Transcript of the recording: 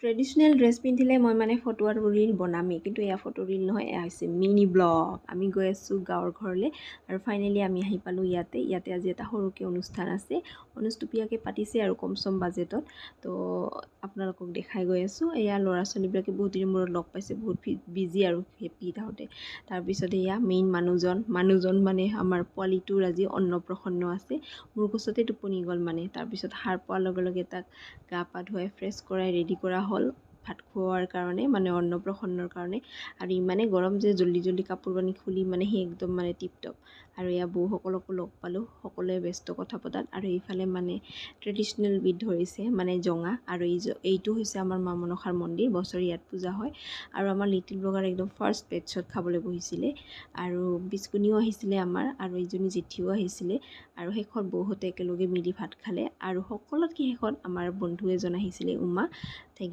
Traditional dress পিন্ধিলে মই মানে ফটো আৰু ৰীল বনামেই, কিন্তু এয়া ফটো ৰীল নহয়, এয়া হৈছে মিনি ব্লগ। আমি গৈ আছোঁ গাঁৱৰ ঘৰলৈ আৰু ফাইনেলি আমি আহি পালোঁ ইয়াতে আজি এটা সৰুকৈ অনুষ্ঠান আছে, অনুষ্টুপীয়াকৈ পাতিছে আৰু কম চম বাজেটত। তো আপোনালোকক দেখাই গৈ আছোঁ। এয়া ল'ৰা ছোৱালীবিলাকে বহুত দিনৰ মূৰত লগ পাইছে, বহুত বিজি আৰু হেপী তাহোঁতে। তাৰপিছত এয়া মেইন মানুহজন মানে আমাৰ পোৱালিটোৰ আজি অন্নপ্ৰসন্ন আছে। মোৰ কোচতে টোপনি গ'ল মানে। তাৰপিছত সাৰ পোৱাৰ লগে লগে তাক গা পা ধুৱাই ফ্ৰেছ কৰাই ৰেডি কৰা হ'ল ভাত খোৱাৰ কাৰণে, মানে অন্নপ্ৰসন্নৰ কাৰণে। আৰু ইমানেই গৰম যে জল্দি কাপোৰ কানি খুলি মানে সি একদম মানে টিপটপ। আৰু এয়া বৌসকলকো লগ পালোঁ, সকলোৱে ব্যস্ত কথা পতাত। আৰু এইফালে মানে ট্ৰেডিশ্যনেল বিধ ধৰিছে মানে জঙা। আৰু এইটো হৈছে আমাৰ মা মনসাৰ মন্দিৰ, বছৰি ইয়াত পূজা হয়। আৰু আমাৰ লিটিল ব্লগাৰ একদম ফাৰ্ষ্ট বেটছত খাবলৈ বহিছিলে। আৰু বিস্কুনিও আহিছিলে আমাৰ, আৰু এইজনী জেঠিও আহিছিলে। আৰু শেষত বৌহঁতে একেলগে মিলি ভাত খালে। আৰু সকলোতকৈ শেষত আমাৰ বন্ধু এজন আহিছিলে, উমা।